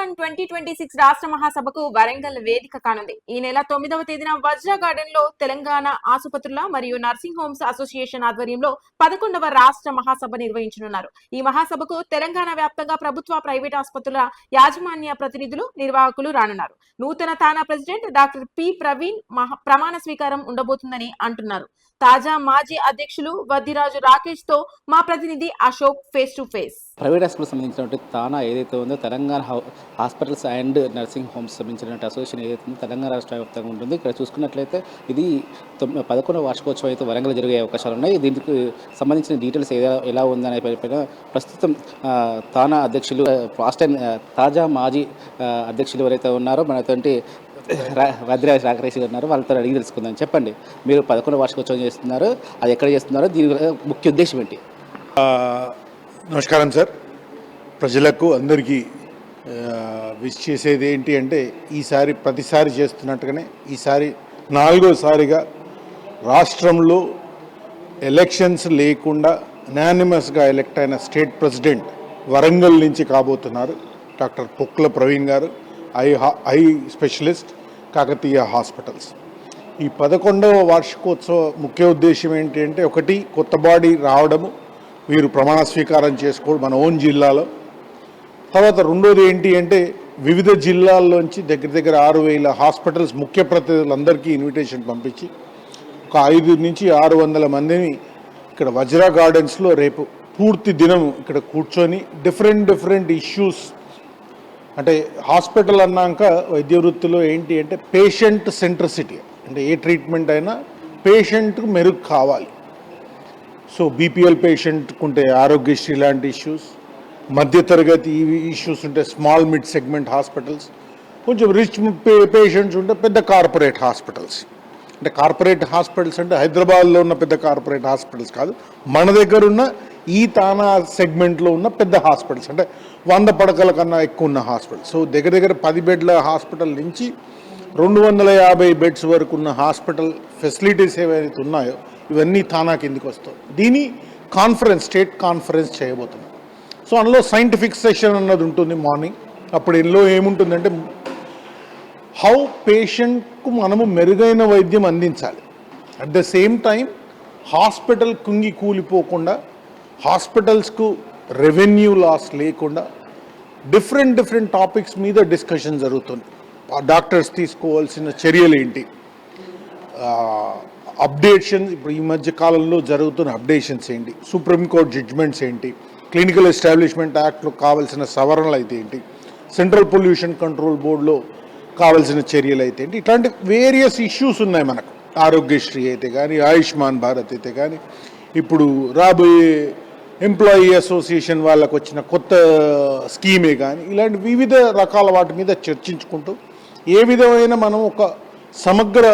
తెలంగాణ 2026 రాష్ట్ర మహాసభకు వరంగల్ వేదిక కానుంది. ఈ నెల 9వ తేదీన వజ్రా గార్డెన్ లో తెలంగాణ ఆసుపత్రుల మరియు నర్సింగ్ హోమ్స్ అసోసియేషన్ ఆధ్వర్యంలో 11వ రాష్ట్ర మహాసభ నిర్వహించనున్నారు. ఈ మహాసభకు తెలంగాణ వ్యాప్తంగా ప్రభుత్వ, ప్రైవేట్ ఆసుపత్రుల యాజమాన్య ప్రతినిధులు, నిర్వాహకులు రానున్నారు. నూతన TANA president doctor P Praveen ప్రమాణ స్వీకారం ఉండబోతుందని అంటున్నారు. తాజా మాజీ అధ్యక్షులు వద్దిరాజు రాకేష్ తో మా ప్రతినిధి Ashok face to face. Private hospital సంబంధించినటువంటి తానా ఏదైతే ఉందో Telangana hospitals and nursing homes సంబంధించినటువంటి అసోసియేషన్ ఏదైతే ఉందో తెలంగాణ రాష్ట్ర వ్యాప్తంగా ఉంటుంది. ఇక్కడ చూసుకున్నట్లయితే ఇది 11వ వార్షికోత్సవం అయితే వరంగల్ జరిగే అవకాశాలు ఉన్నాయి. దీనికి సంబంధించిన డీటెయిల్స్ ఎలా ఉందనే పైన ప్రస్తుతం తానా అధ్యక్షులు తాజా మాజీ అధ్యక్షులు ఎవరైతే ఉన్నారో మనతోటి వద్దిరాజు రాకేష్ గారు ఉన్నారు. వాళ్ళతో అడిగి తెలుసుకుందాం. చెప్పండి, మీరు 11వ వార్షికోత్సవం చేస్తున్నారు, అది ఎక్కడ చేస్తున్నారో, దీని ముఖ్య ఉద్దేశం ఏంటి? నమస్కారం సార్. ప్రజలకు అందరికీ విష్ చేసేది ఏంటి అంటే, ఈసారి ప్రతిసారి చేస్తున్నట్టుగానే ఈసారి 4వసారిగా రాష్ట్రంలో ఎలక్షన్స్ లేకుండా అనానిమస్గా ఎలక్ట్ అయిన స్టేట్ ప్రెసిడెంట్ వరంగల్ నుంచి కాబోతున్నారు డాక్టర్ పుక్ల ప్రవీణ్ గారు, ఐ స్పెషలిస్ట్, కాకతీయ హాస్పిటల్స్. ఈ 11వ వార్షికోత్సవ ముఖ్య ఉద్దేశం ఏంటి అంటే, ఒకటి కొత్త బాడీ రావడము, వీరు ప్రమాణ స్వీకారం చేసుకోవడం మన ఓన్ జిల్లాలో. తర్వాత రెండోది ఏంటి అంటే, వివిధ జిల్లాల్లోంచి దగ్గర 6,000 హాస్పిటల్స్ ముఖ్య ప్రతినిధులందరికీ ఇన్విటేషన్ పంపించి ఒక 500 నుంచి 600 మందిని ఇక్కడ వజ్రా గార్డెన్స్లో రేపు పూర్తి దినం ఇక్కడ కూర్చొని డిఫరెంట్ ఇష్యూస్, అంటే హాస్పిటల్ అన్నాక వైద్య వృత్తిలో ఏంటి అంటే పేషెంట్ సెంట్రిసిటీ, అంటే ఏ ట్రీట్మెంట్ అయినా పేషెంట్కు మెరుగు కావాలి. సో బీపీఎల్ పేషెంట్కు ఉంటే ఆరోగ్యశ్రీ లాంటి ఇష్యూస్, మధ్యతరగతి ఇష్యూస్ ఉంటే స్మాల్ మిడ్ సెగ్మెంట్ హాస్పిటల్స్, కొంచెం రిచ్ పేషెంట్స్ ఉంటే పెద్ద కార్పొరేట్ హాస్పిటల్స్. అంటే కార్పొరేట్ హాస్పిటల్స్ అంటే హైదరాబాద్లో ఉన్న పెద్ద కార్పొరేట్ హాస్పిటల్స్ కాదు, మన దగ్గర ఉన్న ఈ తానా సెగ్మెంట్లో ఉన్న పెద్ద హాస్పిటల్స్, అంటే 100 పడకల కన్నా ఎక్కువ ఉన్న హాస్పిటల్. సో దగ్గర 10 బెడ్ల హాస్పిటల్ నుంచి 250 బెడ్స్ వరకు ఉన్న హాస్పిటల్ ఫెసిలిటీస్ ఏవైతే ఉన్నాయో ఇవన్నీ తానా కిందికి వస్తాయి. దీని కాన్ఫరెన్స్, స్టేట్ కాన్ఫరెన్స్ చేయబోతున్నాం. సో అందులో సైంటిఫిక్ సెషన్ అన్నది ఉంటుంది మార్నింగ్. అప్పుడు ఇందులో ఏముంటుందంటే, హౌ పేషెంట్కు మనము మెరుగైన వైద్యం అందించాలి, at the same time hospital కుంగి కూలిపోకుండా, హాస్పిటల్స్కు రెవెన్యూ లాస్ లేకుండా డిఫరెంట్ టాపిక్స్ మీద డిస్కషన్ జరుగుతుంది. డాక్టర్స్ తీసుకోవాల్సిన చర్యలు ఏంటి, అప్డేషన్స్, ఇప్పుడు ఈ మధ్య కాలంలో జరుగుతున్న అప్డేషన్స్ ఏంటి, సుప్రీంకోర్టు జడ్జ్మెంట్స్ ఏంటి, క్లినికల్ ఎస్టాబ్లిష్మెంట్ యాక్ట్లో కావాల్సిన సవరణలు అయితే ఏంటి, సెంట్రల్ పొల్యూషన్ కంట్రోల్ బోర్డులో కావాల్సిన చర్యలు అయితే ఏంటి, ఇట్లాంటి వేరియస్ ఇష్యూస్ ఉన్నాయి మనకు. ఆరోగ్యశ్రీ అయితే కానీ, ఆయుష్మాన్ భారత్ అయితే కానీ, ఇప్పుడు రాబోయే ఎంప్లాయీ అసోసియేషన్ వాళ్ళకు వచ్చిన కొత్త స్కీమే కానీ, ఇలాంటి వివిధ రకాల వాటి మీద చర్చించుకుంటూ ఏ విధమైన మనం ఒక సమగ్ర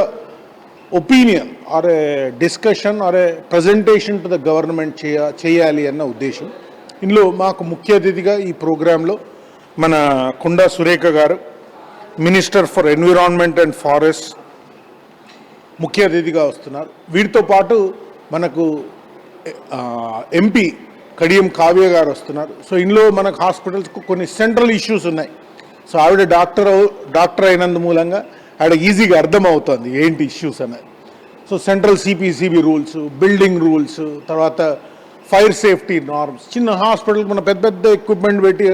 opinion or A discussion or A presentation to the government చేయాలి అన్న ఉద్దేశం. ఇందులో మాకు ముఖ్య అతిథిగా ఈ ప్రోగ్రాంలో మన కొండా సురేఖ గారు, minister for environment and forest, ముఖ్య అతిథిగా వస్తున్నారు. వీరితో పాటు మనకు ఎంపీ కడియం కావ్య గారు వస్తున్నారు. సో ఇందులో మనకు హాస్పిటల్స్కు కొన్ని సెంట్రల్ ఇష్యూస్ ఉన్నాయి. సో ఆవిడ డాక్టర్ అయినందు మూలంగా ఆవిడ ఈజీగా అర్థమవుతుంది ఏంటి ఇష్యూస్ అనేది. So central CPCB rules, building rules, తర్వాత ఫైర్ సేఫ్టీ నార్మ్స్, చిన్న హాస్పిటల్కి మన పెద్ద ఎక్విప్మెంట్ పెట్టి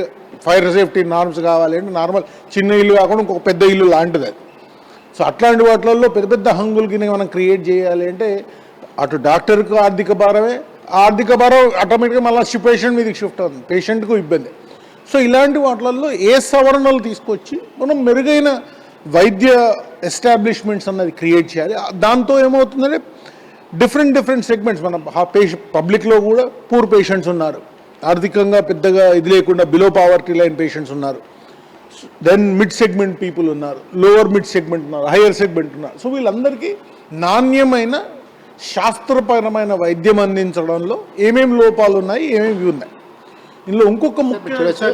ఫైర్ సేఫ్టీ నార్మ్స్ కావాలి అంటే నార్మల్ చిన్న ఇల్లు కాకుండా ఇంకొక పెద్ద ఇల్లు లాంటిది అది. సో అట్లాంటి వాటిల్లో పెద్ద హంగులు కింద మనం క్రియేట్ చేయాలి అంటే అటు డాక్టర్కు ఆర్థిక భారమే, ఆర్థిక భారం ఆటోమేటిక్గా మళ్ళీ పేషెంట్ మీదకి షిఫ్ట్ అవుతుంది, పేషెంట్కు ఇబ్బంది. సో ఇలాంటి వాటిల్లో ఏ సవరణలు తీసుకొచ్చి మనం మెరుగైన వైద్య ఎస్టాబ్లిష్మెంట్స్ అన్నది క్రియేట్ చేయాలి. దాంతో ఏమవుతుందంటే డిఫరెంట్ సెగ్మెంట్స్, మన పబ్లిక్లో కూడా పూర్ పేషెంట్స్ ఉన్నారు, ఆర్థికంగా పెద్దగా ఇది లేకుండా బిలో పావర్టీ లైన్ పేషెంట్స్ ఉన్నారు, దెన్ మిడ్ సెగ్మెంట్ పీపుల్ ఉన్నారు, లోవర్ మిడ్ సెగ్మెంట్ ఉన్నారు, హయ్యర్ సెగ్మెంట్ ఉన్నారు. సో వీళ్ళందరికీ నాణ్యమైన శాస్త్రపరమైన వైద్యం అందించడంలో ఏమేమి లోపాలు ఉన్నాయి, ఏమేమి ఉన్నాయి. ఇందులో ఇంకొక ముఖ్య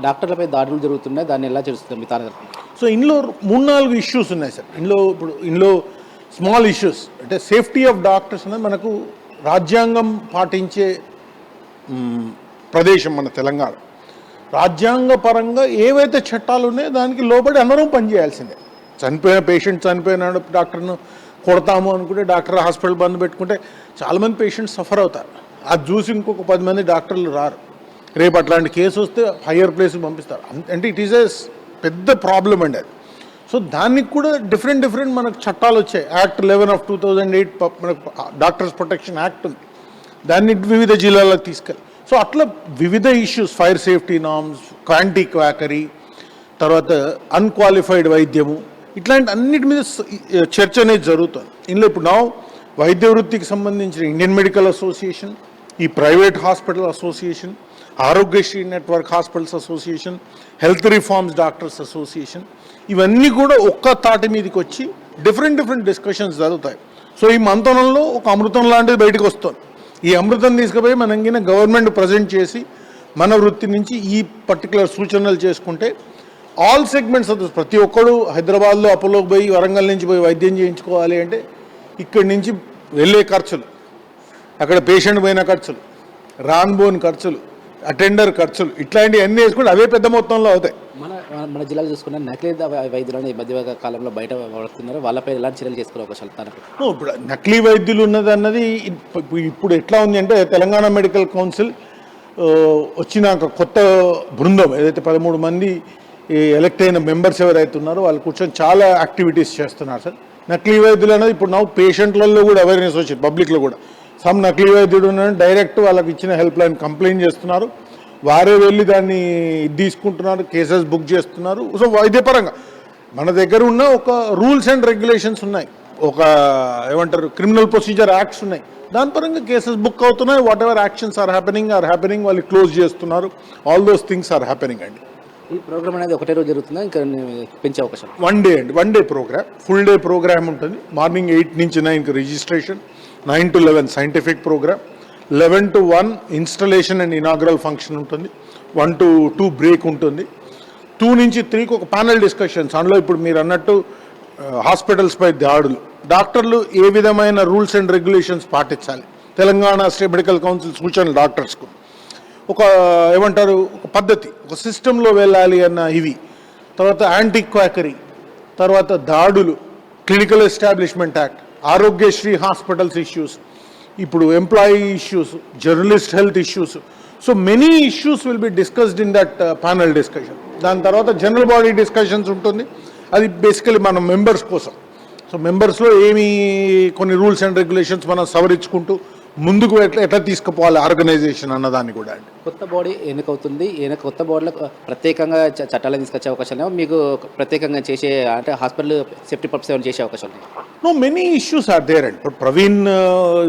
డాక్టర్లపై దాడులు జరుగుతున్నాయి, దాన్ని ఎలా చేస్తుంది మీ తాను? సో ఇందులో 3-4 ఇష్యూస్ ఉన్నాయి సార్. ఇందులో స్మాల్ ఇష్యూస్ అంటే సేఫ్టీ ఆఫ్ డాక్టర్స్ అనేది మనకు రాజ్యాంగం పాటించే ప్రదేశం మన తెలంగాణ. రాజ్యాంగ పరంగా ఏవైతే చట్టాలు ఉన్నాయో దానికి లోబడి అందరం పనిచేయాల్సిందే. చనిపోయిన పేషెంట్ చనిపోయినాడు, డాక్టర్ను కొడతాము అనుకుంటే డాక్టర్ హాస్పిటల్ బంద్ పెట్టుకుంటే చాలామంది పేషెంట్స్ సఫర్ అవుతారు. అది చూసి ఇంకొక 10 మంది డాక్టర్లు రారు. రేపు అట్లాంటి కేసు వస్తే హయ్యర్ ప్లేస్కి పంపిస్తారు. అంటే ఇట్ ఈస్ ఏ పెద్ద ప్రాబ్లం అండి అది. సో దానికి కూడా డిఫరెంట్ మనకు చట్టాలు వచ్చాయి. యాక్ట్ 11 of 2008 మనకు డాక్టర్స్ ప్రొటెక్షన్ యాక్ట్ ఉంది. దాన్ని వివిధ జిల్లాలకు తీసుకెళ్ళి సో అట్లా వివిధ issues, fire safety norms, anti quackery, తర్వాత అన్క్వాలిఫైడ్ వైద్యము, ఇట్లాంటి అన్నిటి మీద చర్చ అనేది జరుగుతుంది. ఇందులో ఇప్పుడు వైద్య వృత్తికి సంబంధించిన ఇండియన్ మెడికల్ అసోసియేషన్, ఈ private hospital association, Aarogyasri network hospitals association, health reforms doctors association, ఇవన్నీ కూడా ఒక్క తాటి మీదకి వచ్చి డిఫరెంట్ డిస్కషన్స్ జరుగుతాయి. సో ఈ మంతనంలో ఒక అమృతం లాంటిది బయటకు వస్తుంది. ఈ అమృతం తీసుకుపోయి మనం కింద గవర్నమెంట్ ప్రజెంట్ చేసి మన వృత్తి నుంచి ఈ పర్టికులర్ సూచనలు చేసుకుంటే ఆల్ సెగ్మెంట్స్ అవుతుంది. ప్రతి ఒక్కరు హైదరాబాద్లో అపోలోకి పోయి, వరంగల్ నుంచి పోయి వైద్యం చేయించుకోవాలి అంటే ఇక్కడి నుంచి వెళ్ళే ఖర్చులు, అక్కడ పేషెంట్ పోయిన ఖర్చులు, రాన్బోన్ ఖర్చులు, అటెండర్ ఖర్చులు, ఇట్లాంటివి అన్నీ వేసుకుంటే అవే పెద్ద మొత్తంలో అవుతాయి. మన జిల్లాలో చూసుకున్న నకిలీ వైద్యులను ఈ మధ్య కాలంలో బయట పడుతున్నారు. వాళ్ళపై ఎలాంటి చర్యలు చేసుకునే అవకాశాలు? ఇప్పుడు నకిలీ వైద్యులు ఉన్నది అన్నది ఇప్పుడు ఎట్లా ఉంది అంటే తెలంగాణ మెడికల్ కౌన్సిల్ వచ్చినాక కొత్త బృందం ఏదైతే 13 మంది ఎలక్ట్ అయిన మెంబర్స్ ఎవరైతే ఉన్నారో వాళ్ళు కూర్చొని చాలా యాక్టివిటీస్ చేస్తున్నారు సార్. నకిలీ వైద్యులు అనేది ఇప్పుడు పేషెంట్లలో కూడా అవేర్నెస్ వచ్చింది, పబ్లిక్లో కూడా. సమ్ నకిలీ వైద్యుడు ఉన్నారని డైరెక్ట్ వాళ్ళకి ఇచ్చిన హెల్ప్ లైన్ కంప్లైంట్ చేస్తున్నారు, వారే వెళ్ళి దాన్ని తీసుకుంటున్నారు, కేసెస్ బుక్ చేస్తున్నారు. సో వైద్యపరంగా మన దగ్గర ఉన్న ఒక రూల్స్ అండ్ రెగ్యులేషన్స్ ఉన్నాయి, ఒక ఏమంటారు క్రిమినల్ ప్రొసీజర్ యాక్ట్స్ ఉన్నాయి, దాని పరంగా కేసెస్ బుక్ అవుతున్నాయి. Whatever actions are happening వాళ్ళు క్లోజ్ చేస్తున్నారు. All those things are happening అండి. ఈ ప్రోగ్రామ్ అనేది ఒకటే రోజు జరుగుతుందా, ఇంకా పెంచే అవకాశం? One day programme, full day programme ఉంటుంది. మార్నింగ్ 8 నుంచి 9కి registration, 9 to 11 scientific programme, 11 to 1 installation and inaugural function ఉంటుంది, 1 to 2 బ్రేక్ ఉంటుంది, 2 నుంచి 3కి ఒక ప్యానల్ డిస్కషన్స్. అందులో ఇప్పుడు మీరు అన్నట్టు హాస్పిటల్స్పై దాడులు, డాక్టర్లు ఏ విధమైన రూల్స్ అండ్ రెగ్యులేషన్స్ పాటించాలి, తెలంగాణ స్టేట్ మెడికల్ కౌన్సిల్ సూచనలు డాక్టర్స్కు ఒక ఏమంటారు ఒక పద్ధతి, ఒక సిస్టంలో వెళ్ళాలి అన్న ఇవి. తర్వాత యాంటీ క్వాకరీ, తర్వాత దాడులు, clinical establishment act, Aarogyasri hospitals issues, ఇప్పుడు employee issues, journalist health issues. So many issues will be discussed in that panel discussion. దాని తర్వాత జనరల్ బాడీ డిస్కషన్స్ ఉంటుంది, అది బేసికలీ మన మెంబర్స్ కోసం. సో మెంబర్స్లో కొన్ని రూల్స్ అండ్ రెగ్యులేషన్స్ మనం సవరించుకుంటూ ముందుకు ఎట్లా తీసుకుపోవాలి ఆర్గనైజేషన్ అన్నదాన్ని కూడా. అండి కొత్త బాడీ ఎన్నికవుతుంది, కొత్త బాడీలో ప్రత్యేకంగా చట్టాలను తీసుకొచ్చే అవకాశాలు మీకు ప్రత్యేకంగా చేసే అంటే హాస్పిటల్ సేఫ్టీ పర్పస్ ఏమైనా చేసే అవకాశాలు? No, many issues are there అండి. ఇప్పుడు ప్రవీణ్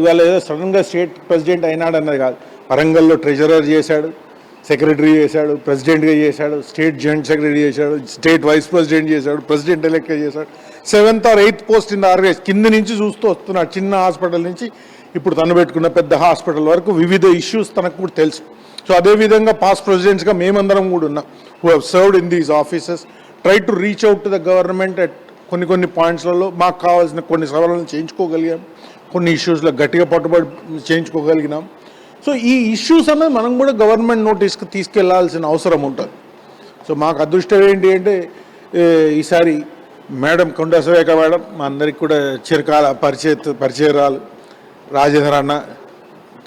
ఇవాళ ఏదో సడన్గా స్టేట్ ప్రెసిడెంట్ అయినాడు అన్నది కాదు. వరంగల్లో ట్రెజరర్ చేశాడు, సెక్రటరీ చేశాడు, ప్రెసిడెంట్గా చేశాడు, స్టేట్ జాయింట్ సెక్రటరీ చేశాడు, స్టేట్ వైస్ ప్రెసిడెంట్ చేశాడు, ప్రెసిడెంట్ ఎలెక్ట్ చేశాడు, 7th or 8th post in the organise. కింద నుంచి చూస్తూ వస్తున్నాడు, చిన్న హాస్పిటల్ నుంచి ఇప్పుడు తను పెట్టుకున్న పెద్ద హాస్పిటల్ వరకు వివిధ ఇష్యూస్ తనకు కూడా తెలుసు. సో అదేవిధంగా పాస్ట్ ప్రెసిడెంట్స్గా మేమందరం కూడా ఉన్నాం, who have served in these offices, try to reach out to the government at కొన్ని పాయింట్స్లలో మాకు కావాల్సిన కొన్ని సవరణలు చేయించుకోగలిగాం, కొన్ని ఇష్యూస్లో గట్టిగా పట్టుబడి చేయించుకోగలిగినాం. సో ఈ ఇష్యూస్ అనేది మనం కూడా గవర్నమెంట్ నోటీస్కి తీసుకెళ్లాల్సిన అవసరం ఉంటుంది. సో మాకు అదృష్టం ఏంటి అంటే ఈసారి మేడం కొండా సురేఖ మేడం మా అందరికి కూడా చిరకాల పరిచయరాలు, రాజేంద్ర అన్న,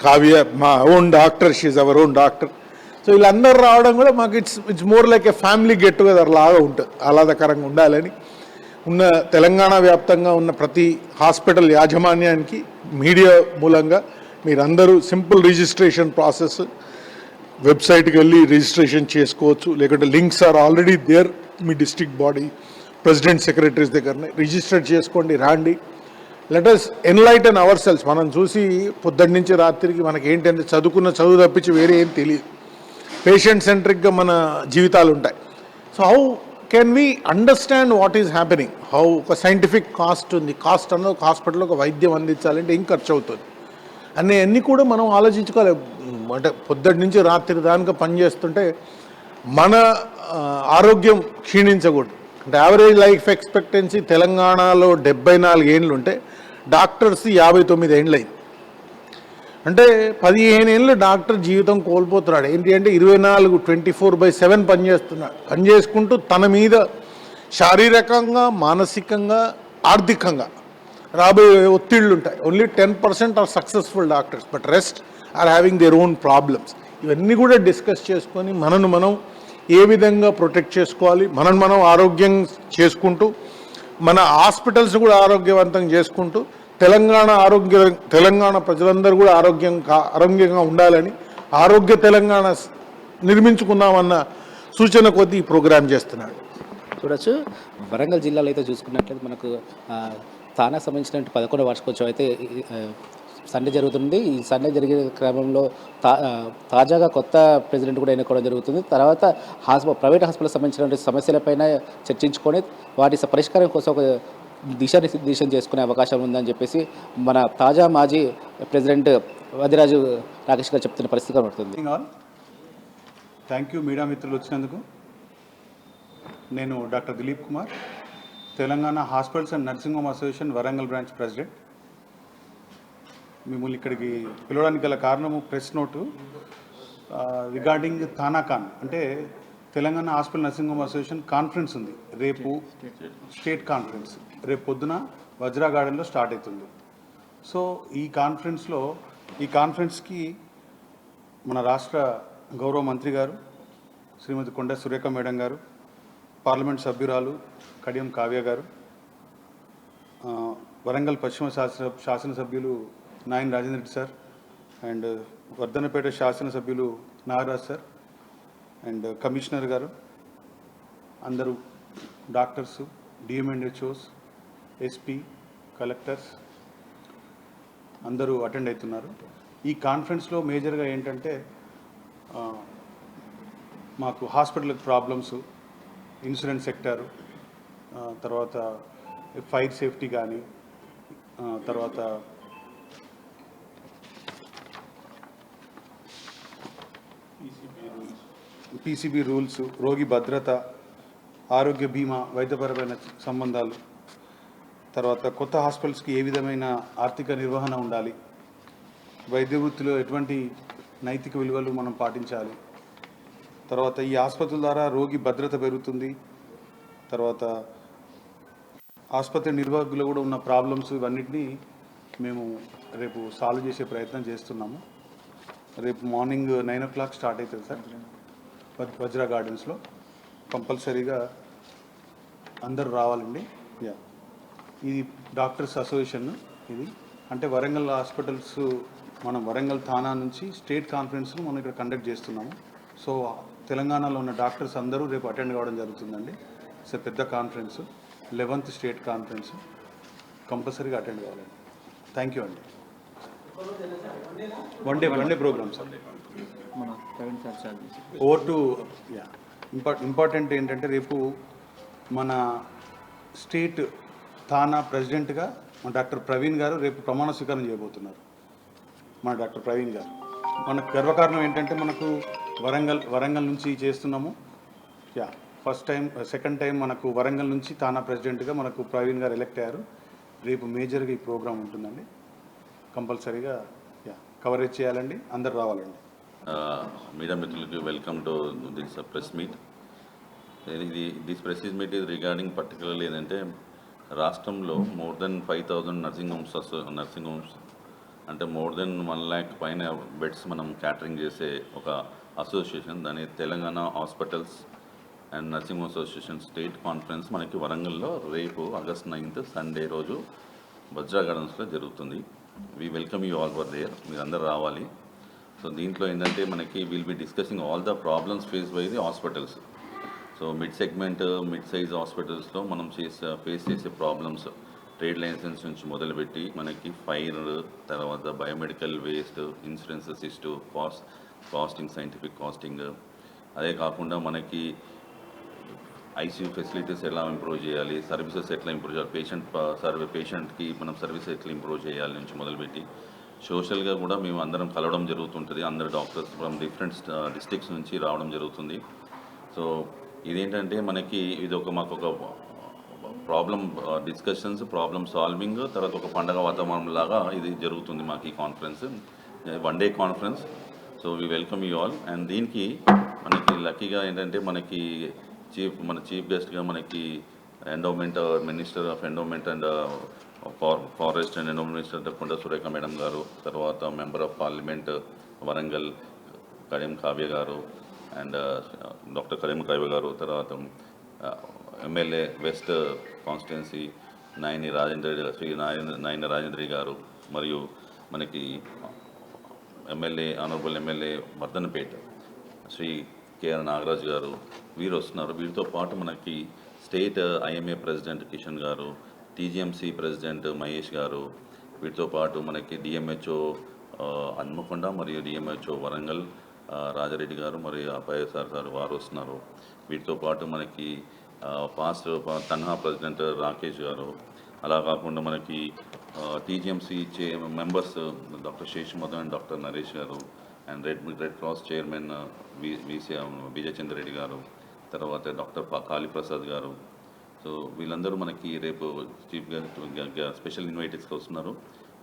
కావ్య మా own doctor, she's our own doctor. So వీళ్ళందరూ రావడం కూడా మాకు it's more like A family get together లాగా ఉంటుంది, ఆహ్లాదకరంగా ఉండాలని. ఉన్న తెలంగాణ వ్యాప్తంగా ఉన్న ప్రతి హాస్పిటల్ యాజమాన్యానికి మీడియా మూలంగా మీరందరూ సింపుల్ రిజిస్ట్రేషన్ ప్రాసెస్, వెబ్సైట్కి వెళ్ళి రిజిస్ట్రేషన్ చేసుకోవచ్చు, లేకుంటే లింక్స్ ఆర్ ఆల్రెడీ దేర్ మీ డిస్ట్రిక్ట్ బాడీ ప్రెసిడెంట్ సెక్రటరీస్ దగ్గరనే రిజిస్టర్ చేసుకోండి, రాండి. Let us enlighten ourselves. మనం చూసి పొద్దున్న నుంచి రాత్రికి మనకి ఏంటంటే చదువు తప్పించి వేరే ఏం తెలియదు. పేషెంట్ సెంట్రిక్గా మన జీవితాలు ఉంటాయి. So how can we understand what is happening, how ఒక సైంటిఫిక్ కాస్ట్ ఉంది, కాస్ట్ అన్నది ఒక హాస్పిటల్లో ఒక వైద్యం అందించాలంటే ఏం ఖర్చు అవుతుంది అన్నీ కూడా మనం ఆలోచించుకోవాలి. అంటే పొద్దుటి నుంచి రాత్రి దానిక పనిచేస్తుంటే మన ఆరోగ్యం క్షీణించకూడదు. అంటే యావరేజ్ లైఫ్ ఎక్స్పెక్టెన్సీ తెలంగాణలో 74 ఏళ్ళు ఉంటే డాక్టర్స్ 59 ఏళ్ళు అయింది. అంటే 15 ఏళ్ళు డాక్టర్ జీవితం కోల్పోతున్నాడు. ఏంటి అంటే 24/7 పనిచేస్తున్నాడు. పని చేసుకుంటూ తన మీద శారీరకంగా, మానసికంగా, ఆర్థికంగా రాబోయే ఒత్తిళ్ళు ఉంటాయి. Only 10% are successful doctors, but rest are having their own problems. ఇవన్నీ కూడా డిస్కస్ చేసుకొని మనం ఏ విధంగా ప్రొటెక్ట్ చేసుకోవాలి, మనం ఆరోగ్యం చేసుకుంటూ మన హాస్పిటల్స్ కూడా ఆరోగ్యవంతం చేసుకుంటూ తెలంగాణ ప్రజలందరూ కూడా ఆరోగ్యంగా ఉండాలని, ఆరోగ్య తెలంగాణ నిర్మించుకుందామన్న సూచన కొద్దీ ఈ ప్రోగ్రాం చేస్తున్నాడు. చూడొచ్చు, వరంగల్ జిల్లాలో అయితే చూసుకున్నట్లయితే మనకు తానాకు సంబంధించిన 11వ వార్షికోత్సవం అయితే సండే జరుగుతుంది. ఈ సండే జరిగే క్రమంలో తాజాగా కొత్త ప్రెసిడెంట్ కూడా ఎన్నుకోవడం జరుగుతుంది. తర్వాత ప్రైవేట్ హాస్పిటల్కి సంబంధించిన సమస్యలపైన చర్చించుకొని వాటి పరిష్కారం కోసం ఒక దిశానిర్దేశం చేసుకునే అవకాశం ఉందని చెప్పేసి మన తాజా మాజీ ప్రెసిడెంట్ వదిరాజు రాకేష్ గారు చెప్తున్న పరిస్థితి కనబడుతుంది. థ్యాంక్ యూ మీడియా మిత్రులు వచ్చినందుకు. నేను doctor Dilip Kumar, Telangana hospitals and nursing home association Warangal branch president. మిమ్మల్ని ఇక్కడికి పిలవడానికి గల కారణము ప్రెస్ నోటు రిగార్డింగ్ తానాకాన్, అంటే Telangana hospital nursing home association conference ఉంది రేపు, స్టేట్ కాన్ఫరెన్స్ రేపు పొద్దున వజ్రా గార్డెన్లో స్టార్ట్ అవుతుంది. సో ఈ కాన్ఫరెన్స్కి మన రాష్ట్ర గౌరవ మంత్రి గారు శ్రీమతి కొండ సురేఖ మేడం గారు, పార్లమెంట్ సభ్యురాలు కడియం కావ్య గారు, వరంగల్ పశ్చిమ శాసనసభ్యులు నాయన్ రాజేంద్ర రెడ్డి సార్, అండ్ వర్ధనపేట శాసనసభ్యులు నాగరాజ్ సార్, అండ్ కమిషనర్ గారు, అందరూ డాక్టర్స్, డిఎంఎన్హెచ్ఓస్, ఎస్పీ, కలెక్టర్స్ అందరూ అటెండ్ అవుతున్నారు. ఈ కాన్ఫరెన్స్లో మేజర్గా ఏంటంటే మాకు హాస్పిటల్ ప్రాబ్లమ్స్, ఇన్సూరెన్స్ సెక్టారు, తర్వాత ఫైర్ సేఫ్టీ కానీ, తర్వాత పీసీబీ రూల్స్, రోగి భద్రత, ఆరోగ్య బీమా, వైద్యపరమైన సంబంధాలు, తర్వాత కొత్త హాస్పిటల్స్కి ఏ విధమైన ఆర్థిక నిర్వహణ ఉండాలి, వైద్య వృత్తిలో ఎటువంటి నైతిక విలువలు మనం పాటించాలి, తర్వాత ఈ ఆసుపత్రుల ద్వారా రోగి భద్రత పెరుగుతుంది, తర్వాత ఆసుపత్రి నిర్వాహకులు కూడా ఉన్న ప్రాబ్లమ్స్, ఇవన్నిటినీ మేము రేపు సాల్వ్ చేసే ప్రయత్నం చేస్తున్నాము. రేపు మార్నింగ్ 9 o'clock స్టార్ట్ అవుతుంది సార్ వజ్రా గార్డెన్స్లో. కంపల్సరీగా అందరూ రావాలండి. ఇది డాక్టర్స్ అసోసియేషన్, ఇది అంటే వరంగల్ హాస్పిటల్స్, మనం వరంగల్ థానా నుంచి స్టేట్ కాన్ఫరెన్స్ను మనం ఇక్కడ కండక్ట్ చేస్తున్నాము. సో తెలంగాణలో ఉన్న డాక్టర్స్ అందరూ రేపు అటెండ్ కావడం జరుగుతుందండి. ఇట్స్ పెద్ద కాన్ఫరెన్స్, 11th స్టేట్ కాన్ఫరెన్స్, కంపల్సరీగా అటెండ్ కావాలండి. థ్యాంక్ యూ అండి. One day programme sir. Over to important ఏంటంటే రేపు మన స్టేట్ థానా ప్రెసిడెంట్గా మన డాక్టర్ ప్రవీణ్ గారు రేపు ప్రమాణ స్వీకారం చేయబోతున్నారు. మన డాక్టర్ ప్రవీణ్ గారు మనకు గర్వకారణం ఏంటంటే మనకు వరంగల్ నుంచి చేస్తున్నాము. ఫస్ట్ టైం, సెకండ్ టైం మనకు వరంగల్ నుంచి థానా ప్రెసిడెంట్గా మనకు ప్రవీణ్ గారు ఎలెక్ట్ అయ్యారు. రేపు మేజర్గా ఈ ప్రోగ్రాం ఉంటుందండి. కంపల్సరీగా కవరేజ్ చేయాలండి, అందరు రావాలండి. మీడియా మిత్రులకి welcome to this press meet. This press meet is regarding particularly ఏంటంటే రాష్ట్రంలో మోర్ దెన్ 5,000 నర్సింగ్ హోమ్స్ అంటే మోర్ దెన్ 1 lakh పైన బెడ్స్ మనం క్యాటరింగ్ చేసే ఒక అసోసియేషన్, దాని Telangana hospitals and nursing home association state conference మనకి వరంగల్లో రేపు August 9th సండే రోజు వజ్రా గార్డెన్స్లో జరుగుతుంది. We welcome you all for their, మీరు అందరు రావాలి. సో దీంట్లో ఏంటంటే మనకి will be discussing all the problems face by the hospitals. So mid size హాస్పిటల్స్లో మనం ఫేస్ చేసే ప్రాబ్లమ్స్, ట్రేడ్ లైసెన్స్ నుంచి మొదలుపెట్టి మనకి ఫైర్, తర్వాత biomedical waste, insurance assist, costing, scientific costing, అదే కాకుండా మనకి ఐసీయూ ఫెసిలిటీస్ ఎలా ఇంప్రూవ్ చేయాలి, సర్వీసెస్ ఎట్లా ఇంప్రూవ్ చేయాలి, పేషెంట్కి మనం సర్వీస్ ఎట్లా ఇంప్రూవ్ చేయాలి నుంచి మొదలుపెట్టి సోషల్గా కూడా మేము అందరం కలవడం జరుగుతుంటుంది. అందరు డాక్టర్స్ ఫ్రమ్ డిఫరెంట్ డిస్ట్రిక్ట్స్ నుంచి రావడం జరుగుతుంది. సో ఇదేంటంటే మనకి ఇది మాకు ఒక ప్రాబ్లమ్ డిస్కషన్స్, ప్రాబ్లమ్ సాల్వింగ్, తర్వాత ఒక పండగ వాతావరణం లాగా ఇది జరుగుతుంది మాకు ఈ conference. 1-day conference. So we welcome you all. And దీనికి మనకి లక్కీగా ఏంటంటే మనకి చీఫ్ గెస్ట్గా మనకి endowment minister of endowment and forest and endowment minister Konda Surekha madam గారు, తర్వాత member of parliament Warangal Kareem Kavya గారు అండ్ డాక్టర్ కరీం కావ్య గారు, తర్వాత MLA west constituency Nayani Rajendra గారు, మరియు మనకి honourable MLA Wardhannapet Shri KR Nagaraju గారు, వీరు వస్తున్నారు. వీరితో పాటు మనకి స్టేట్ ఐఎంఏ ప్రెసిడెంట్ కిషన్ గారు, టీజీఎంసీ ప్రెసిడెంట్ మహేష్ గారు, వీటితో పాటు మనకి డిఎంహెచ్ఓ హన్మకొండ మరియు డిఎంహెచ్ఓ వరంగల్ రాజారెడ్డి గారు మరియు అబ్బాయి సార్ వారు వస్తున్నారు. వీటితో పాటు మనకి పాస్ట్ తన్హా ప్రెసిడెంట్ రాకేష్ గారు, అలా కాకుండా మనకి TGMC members doctor Seshamadhan and doctor Naresh గారు and red cross chairman Vijay Chandra Reddy గారు, తర్వాత డాక్టర్ కాళీప్రసాద్ గారు. సో వీళ్ళందరూ మనకి రేపు చీఫ్గా స్పెషల్ ఇన్వైటెడ్స్గా వస్తున్నారు.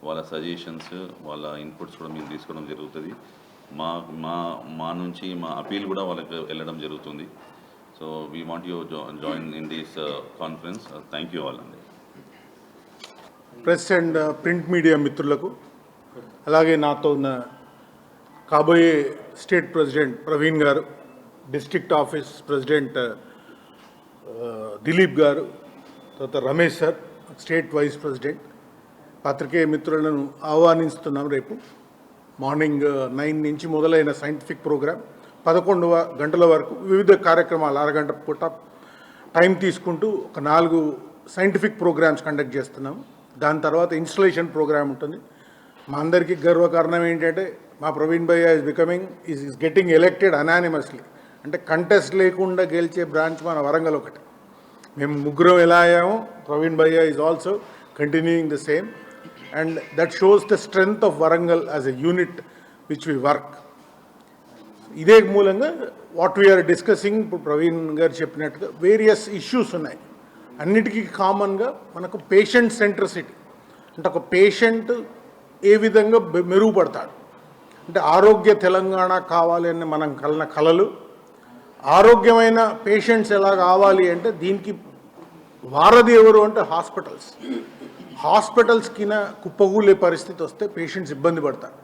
వాళ్ళ సజెషన్స్, వాళ్ళ ఇన్పుట్స్ కూడా మేము తీసుకోవడం జరుగుతుంది. మా నుంచి మా అపీల్ కూడా వాళ్ళకి వెళ్ళడం జరుగుతుంది. So we want you join in this conference. Thank you all అండి. ప్రెస్ అండ్ ప్రింట్ మీడియా మిత్రులకు, అలాగే నాతో ఉన్న కాబోయే స్టేట్ ప్రెసిడెంట్ ప్రవీణ్ గారు, డిస్ట్రిక్ట్ ఆఫీస్ ప్రెసిడెంట్ దిలీప్ గారు, తర్వాత Ramesh sir state vice president, పాత్రికేయ మిత్రులను ఆహ్వానిస్తున్నాం. రేపు మార్నింగ్ 9 నుంచి మొదలైన సైంటిఫిక్ ప్రోగ్రామ్ 11 గంటల వరకు వివిధ కార్యక్రమాలు 6 గంటల పూట టైం తీసుకుంటూ ఒక 4 సైంటిఫిక్ ప్రోగ్రామ్స్ కండక్ట్ చేస్తున్నాం. దాని తర్వాత ఇన్స్టలేషన్ ప్రోగ్రామ్ ఉంటుంది. మా అందరికీ గర్వకారణం ఏంటంటే మా ప్రవీణ్ భయ్య ఈజ్ గెట్టింగ్ ఎలెక్టెడ్ అనానిమస్లీ. అంటే కంటెస్ట్ లేకుండా గెలిచే బ్రాంచ్ మన వరంగల్ ఒకటి. మేము ముగ్గురం ఎలా అయ్యామో, ప్రవీణ్ భయ్య is also continuing the same, and that shows the strength of Warangal as a unit which we work. ఇదే మూలంగా వాట్ వీఆర్ డిస్కసింగ్, ఇప్పుడు ప్రవీణ్ గారు చెప్పినట్టుగా వేరియస్ ఇష్యూస్ ఉన్నాయి. అన్నిటికీ కామన్గా మనకు పేషెంట్ సెంట్రిసిటీ, అంటే ఒక పేషెంట్ ఏ విధంగా మెరుగుపడతాడు, అంటే ఆరోగ్య తెలంగాణ కావాలి అని మనం కలలు, ఆరోగ్యమైన పేషెంట్స్ ఎలా కావాలి అంటే దీనికి వారధి ఎవరు అంటే హాస్పిటల్స్ కింద కుప్పగూలే పరిస్థితి వస్తే పేషెంట్స్ ఇబ్బంది పడతారు.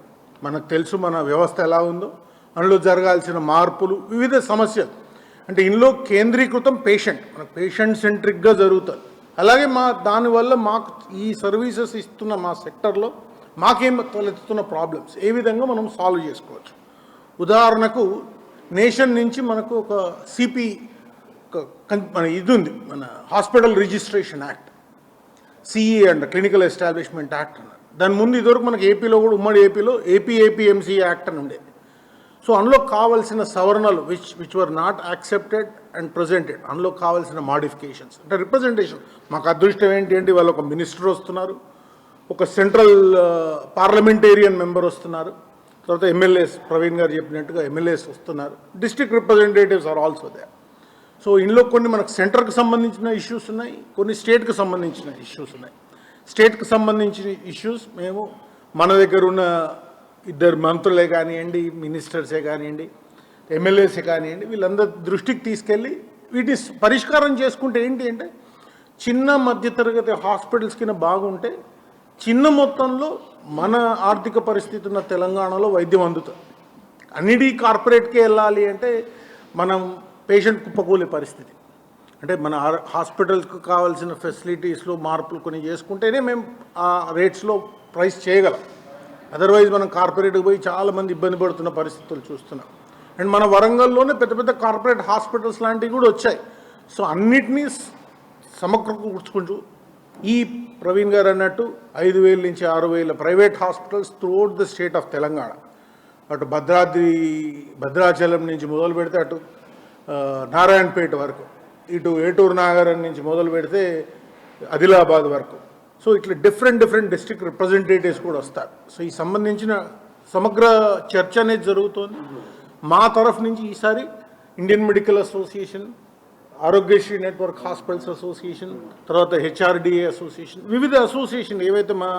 మనకు తెలుసు మన వ్యవస్థ ఎలా ఉందో, అందులో జరగాల్సిన మార్పులు, వివిధ సమస్యలు. అంటే ఇందులో కేంద్రీకృతం మనకు పేషెంట్ సెంట్రిక్గా జరుగుతుంది. అలాగే దానివల్ల మాకు ఈ సర్వీసెస్ ఇస్తున్న మా సెక్టర్లో మాకేం తలెత్తుతున్న ప్రాబ్లమ్స్ ఏ విధంగా మనం సాల్వ్ చేసుకోవచ్చు. ఉదాహరణకు నేషన్ నుంచి మనకు ఒక సిపి మన ఇది ఉంది, మన hospital registration act, CE and clinical establishment act అన్నారు. దాని ముందు ఇదివరకు మనకి ఏపీలో కూడా ఉమ్మడి ఏపీలో ఏపీఎంసీ యాక్ట్ అని ఉండేది. సో అందులో కావాల్సిన సవరణలు which were not accepted and presented, అందులో కావాల్సిన మాడిఫికేషన్స్ అంటే రిప్రజెంటేషన్. మాకు అదృష్టం ఏంటి వాళ్ళు ఒక మినిస్టర్ వస్తున్నారు, ఒక సెంట్రల్ పార్లమెంటేరియన్ మెంబర్ వస్తున్నారు, తర్వాత ఎమ్మెల్యేస్ ప్రవీణ్ గారు చెప్పినట్టుగా ఎమ్మెల్యేస్ వస్తున్నారు, district representatives are also they. So ఇందులో కొన్ని మనకు సెంటర్కి సంబంధించిన ఇష్యూస్ ఉన్నాయి, కొన్ని స్టేట్కి సంబంధించిన ఇష్యూస్ ఉన్నాయి. స్టేట్కి సంబంధించిన ఇష్యూస్ మేము మన దగ్గర ఉన్న 2 మంత్రులే కానివ్వండి, మినిస్టర్సే కానివ్వండి, ఎమ్మెల్యేసే కానివ్వండి, వీళ్ళందరి దృష్టికి తీసుకెళ్ళి వీటిని పరిష్కారం చేసుకుంటే ఏంటి అంటే చిన్న మధ్యతరగతి హాస్పిటల్స్ కింద బాగుంటే చిన్న మొత్తంలో మన ఆర్థిక పరిస్థితి ఉన్న తెలంగాణలో వైద్యం అందుతుంది. అన్నిటి కార్పొరేట్కే వెళ్ళాలి అంటే మనం పేషెంట్ కుప్పకూలే పరిస్థితి. అంటే మన హాస్పిటల్స్కి కావాల్సిన ఫెసిలిటీస్లో మార్పులు కొన్ని చేసుకుంటేనే మేము ఆ రేట్స్లో ప్రైస్ చేయగలం. అదర్వైజ్ మనం కార్పొరేట్కి పోయి చాలామంది ఇబ్బంది పడుతున్న పరిస్థితులు చూస్తున్నాం. అండ్ మన వరంగల్లోనే పెద్ద పెద్ద కార్పొరేట్ హాస్పిటల్స్ లాంటివి కూడా వచ్చాయి. సో అన్నిటినీ సమకూర్చుకుంటూ ఈ ప్రవీణ్ గారు అన్నట్టు 5,000 నుంచి 6,000 private hospitals throughout the state of Telangana, అటు భద్రాచలం నుంచి మొదలు పెడితే అటు నారాయణపేట వరకు, ఇటు ఏటూరు నాగరం నుంచి మొదలు పెడితే ఆదిలాబాద్ వరకు. సో ఇట్లా డిఫరెంట్ డిస్ట్రిక్ట్ రిప్రజెంటేటివ్స్ కూడా వస్తారు. సో ఈ సంబంధించిన సమగ్ర చర్చ అనేది జరుగుతోంది. మా తరఫు నుంచి ఈసారి Indian medical association, Aarogyasri network hospitals association, తర్వాత హెచ్ఆర్డిఏ అసోసియేషన్, వివిధ అసోసియేషన్ ఏవైతే మా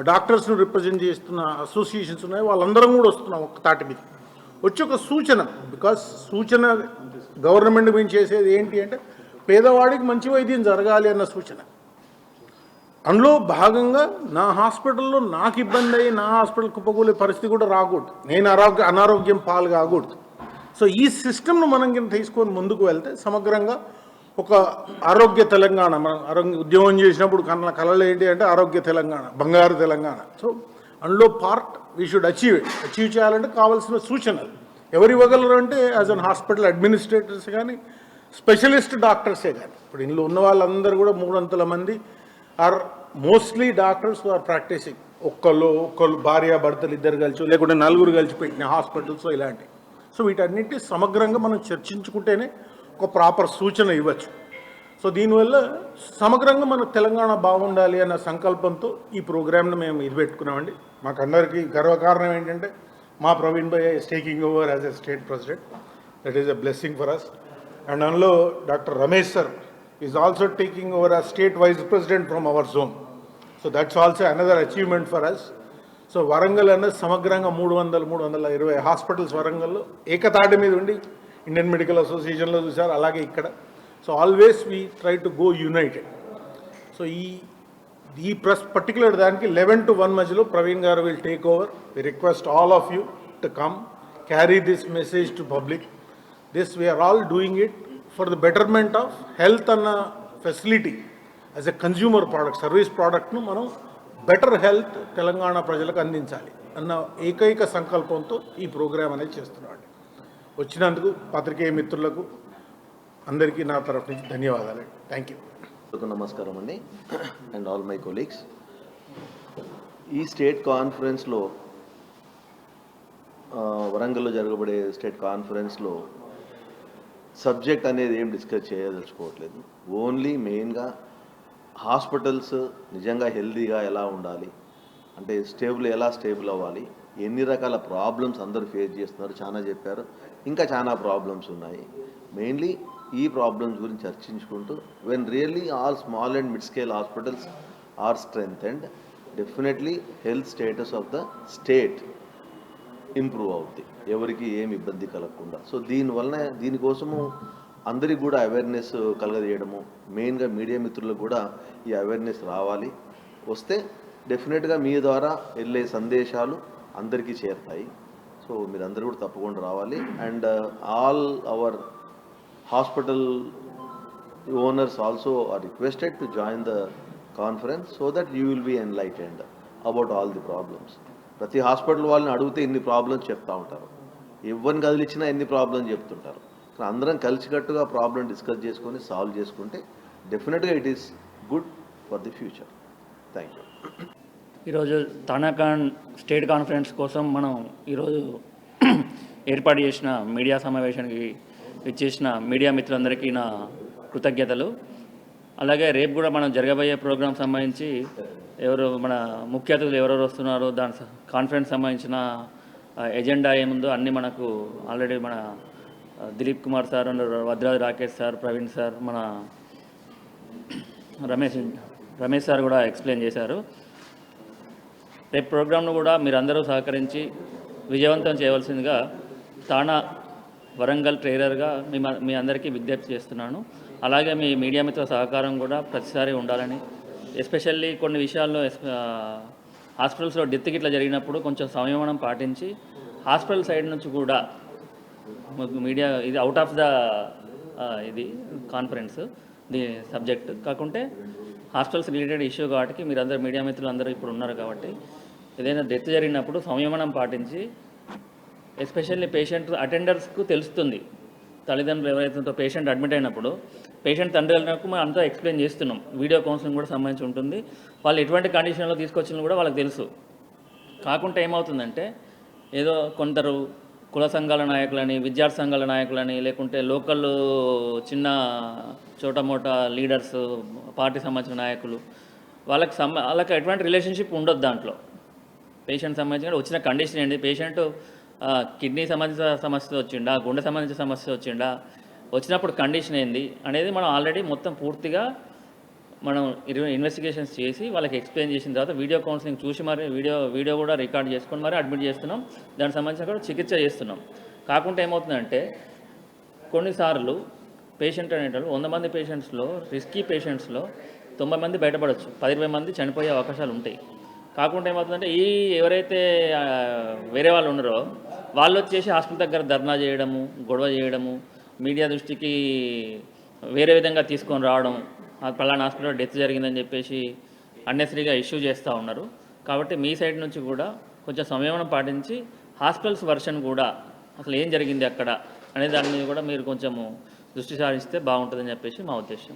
డాక్టర్స్ను రిప్రజెంట్ చేస్తున్న అసోసియేషన్స్ ఉన్నాయి, వాళ్ళందరం కూడా వస్తున్నాం ఒక తాటి మీద వచ్చి ఒక సూచన. బికాస్ సూచన గవర్నమెంట్ మేము చేసేది ఏంటి అంటే పేదవాడికి మంచి వైద్యం జరగాలి అన్న సూచన. అందులో భాగంగా నా హాస్పిటల్లో నాకు ఇబ్బంది అయ్యి నా హాస్పిటల్ కుప్పకూలే పరిస్థితి కూడా రాకూడదు, నేను అనారోగ్యం పాలు కాకూడదు. సో ఈ సిస్టమ్ను మనం కింద తీసుకొని ముందుకు వెళ్తే సమగ్రంగా ఒక ఆరోగ్య తెలంగాణ, మనం ఉద్యోగం చేసినప్పుడు కళలు ఏంటి అంటే ఆరోగ్య తెలంగాణ, బంగారు తెలంగాణ. సో అందులో పార్ట్ వీ షుడ్ అచీవ్ చేయాలంటే కావాల్సిన సూచనలు ఎవరు ఇవ్వగలరు అంటే యాజ్ అన్ హాస్పిటల్ అడ్మినిస్ట్రేటర్స్ కానీ స్పెషలిస్ట్ డాక్టర్సే కానీ. ఇప్పుడు ఇందులో ఉన్న వాళ్ళందరూ కూడా 300 మంది are mostly doctors are practising. ఒక్కళ్ళు భార్యాభర్తలు ఇద్దరు కలిసి లేకుంటే 4 కలిసి పెట్టిన హాస్పిటల్స్ ఇలాంటివి. సో వీటన్నిటి సమగ్రంగా మనం చర్చించుకుంటేనే ఒక ప్రాపర్ సూచన ఇవ్వచ్చు. సో దీనివల్ల సమగ్రంగా మన తెలంగాణ బాగుండాలి అన్న సంకల్పంతో ఈ ప్రోగ్రామ్ను మేము ఇది పెట్టుకున్నామండి. మాకు అందరికీ గర్వకారణం ఏంటంటే మా ప్రవీణ్ భాయ్ is taking over as a state president. That is a blessing for us. And అందులో doctor Ramesh sir is also taking over as state vice president from our zone. So that's also another achievement for us. So Warangal అనేది సమగ్రంగా 320 hospitals వరంగల్లో ఏకతాటి మీద ఉండి Indian medical అసోసియేషన్లో చూసారు, అలాగే ఇక్కడ. So always we try to go united. So ఈ పర్టికులర్ దానికి 11 to 1 మధ్యలో ప్రవీణ్ గారు will take over. We request all of you to come carry this message to public. This we are all doing it for the betterment of health and facility as a consumer product, service ప్రోడక్ట్ను మనం better health Telangana ప్రజలకు అందించాలి అన్న ఏకైక సంకల్పంతో ఈ programme అనేది చేస్తున్నామండి. వచ్చినందుకు పాత్రికేయ మిత్రులకు అందరికీ నా తరఫు నుంచి ధన్యవాదాలు. Thank you. నమస్కారం అండి అండ్ ఆల్ మై కొలీగ్స్. ఈ స్టేట్ కాన్ఫరెన్స్లో వరంగల్లో జరగబడే స్టేట్ కాన్ఫరెన్స్లో సబ్జెక్ట్ అనేది ఏం డిస్కస్ చేయదలుచుకోవట్లేదు. ఓన్లీ మెయిన్గా హాస్పిటల్స్ నిజంగా హెల్తీగా ఎలా ఉండాలి, అంటే ఎలా స్టేబుల్ అవ్వాలి, ఎన్ని రకాల ప్రాబ్లమ్స్ అందరూ ఫేస్ చేస్తున్నారు చాలా చెప్పారు, ఇంకా చాలా ప్రాబ్లమ్స్ ఉన్నాయి. మెయిన్లీ ఈ ప్రాబ్లమ్స్ గురించి చర్చించుకుంటూ when really all small and mid scale hospitals are strengthened, definitely health status of the state improve అవుద్ది, ఎవరికి ఏమి ఇబ్బంది కలగకుండా. సో దీనికోసము అందరికి కూడా అవేర్నెస్ కలగజేయడము, మెయిన్గా మీడియా మిత్రులకు కూడా ఈ అవేర్నెస్ రావాలి. వస్తే డెఫినెట్గా మీ ద్వారా వెళ్ళే సందేశాలు అందరికీ చేరుతాయి. సో మీరందరూ కూడా తప్పకుండా రావాలి. And all our hospital owners also are requested to join the conference so that you will be enlightened about all the problems. ప్రతి హాస్పిటల్ వాళ్ళని అడిగితే ఇన్ని ప్రాబ్లమ్స్ చెప్తూ ఉంటారు, ఎవరిని కదిలిచ్చినా ఎన్ని ప్రాబ్లమ్స్ చెప్తుంటారు. అందరం కలిసికట్టుగా ప్రాబ్లం డిస్కస్ చేసుకొని సాల్వ్ చేసుకుంటే డెఫినెట్గా it is good for the future. Thank you. ఈరోజు తానాకాన్ స్టేట్ కాన్ఫరెన్స్ కోసం మనం ఈరోజు ఏర్పాటు చేసిన మీడియా సమావేశానికి ఇచ్చేసిన మీడియా మిత్రులందరికీ నా కృతజ్ఞతలు. అలాగే రేపు కూడా మనం జరగబోయే ప్రోగ్రాం సంబంధించి మన ముఖ్య అతిథులు ఎవరెవరు వస్తున్నారో దాని కాన్ఫరెన్స్ సంబంధించిన ఎజెండా ఏముందో అన్నీ మనకు ఆల్రెడీ మన Dilip Kumar sir, Vaddiraju Rakesh sir, Praveen sir, మన రమేష్ సార్ కూడా ఎక్స్ప్లెయిన్ చేశారు. రేపు ప్రోగ్రాంను కూడా మీరందరూ సహకరించి విజయవంతం చేయవలసిందిగా తానా వరంగల్ ట్రైలర్గా మీ అందరికీ విజ్ఞప్తి చేస్తున్నాను. అలాగే మీ మీడియా మిత్రుల సహకారం కూడా ప్రతిసారి ఉండాలని, ఎస్పెషల్లీ కొన్ని విషయాల్లో హాస్పిటల్స్లో డెత్ గిట్లా జరిగినప్పుడు కొంచెం సంయమనం పాటించి హాస్పిటల్ సైడ్ నుంచి కూడా మీడియా ఇది అవుట్ ఆఫ్ ద ఇది కాన్ఫరెన్స్ ది సబ్జెక్ట్ కాకుంటే హాస్పిటల్స్ రిలేటెడ్ ఇష్యూ కాబట్టి మీరందరూ మీడియా మిత్రులు అందరూ ఇప్పుడు ఉన్నారు కాబట్టి ఏదైనా డెత్ జరిగినప్పుడు సంయమనం పాటించి, ఎస్పెషల్లీ పేషెంట్ అటెండర్స్కు తెలుస్తుంది, తల్లిదండ్రులు ఎవరైతే పేషెంట్ అడ్మిట్ అయినప్పుడు పేషెంట్ తండ్రులకు మనం అంతా ఎక్స్ప్లెయిన్ చేస్తున్నాం. వీడియో కౌన్సిలింగ్ కూడా సంబంధించి ఉంటుంది. వాళ్ళు ఎటువంటి కండిషన్లో తీసుకొచ్చినా కూడా వాళ్ళకి తెలుసు. కాకుంటే ఏమవుతుందంటే ఏదో కొందరు కుల సంఘాల నాయకులని, విద్యార్థి సంఘాల నాయకులని, లేకుంటే లోకల్ చిన్న చోటమోటా లీడర్స్, పార్టీ సంబంధించిన నాయకులు, వాళ్ళకి ఎటువంటి రిలేషన్షిప్ ఉండదు దాంట్లో. పేషెంట్ సంబంధించిన వచ్చిన కండిషన్ ఏంటి, పేషెంట్ కిడ్నీ సంబంధించిన సమస్య వచ్చిండా, గుండె సంబంధించిన సమస్య వచ్చిండా, వచ్చినప్పుడు కండిషన్ ఏంది అనేది మనం ఆల్రెడీ మొత్తం పూర్తిగా మనం ఇన్వెస్టిగేషన్స్ చేసి వాళ్ళకి ఎక్స్ప్లెయిన్ చేసిన తర్వాత వీడియో కౌన్సిలింగ్ చూసి మరి వీడియో కూడా రికార్డ్ చేసుకొని మరి అడ్మిట్ చేస్తున్నాం. దానికి సంబంధించిన కూడా చికిత్స చేస్తున్నాం. కాకుండా ఏమవుతుందంటే కొన్నిసార్లు పేషెంట్ అనేటప్పుడు 100 మంది పేషెంట్స్లో రిస్కీ పేషెంట్స్లో 90 మంది బయటపడవచ్చు, 10-20 మంది చనిపోయే అవకాశాలు ఉంటాయి. కాకుండా ఏమవుతుందంటే ఎవరైతే వేరే వాళ్ళు ఉన్నారో వాళ్ళు వచ్చేసి హాస్పిటల్ దగ్గర ధర్నా చేయడము, గొడవ చేయడము, మీడియా దృష్టికి వేరే విధంగా తీసుకొని రావడం, పలానా హాస్పిటల్లో డెత్ జరిగిందని చెప్పేసి అన్నెసరీగా ఇష్యూ చేస్తూ ఉన్నారు. కాబట్టి మీ సైడ్ నుంచి కూడా కొంచెం సంయమనం పాటించి హాస్పిటల్స్ వర్షన్ కూడా అసలు ఏం జరిగింది అక్కడ అనే దాని మీద కూడా మీరు కొంచెము దృష్టి సారిస్తే బాగుంటుందని చెప్పేసి మా ఉద్దేశం.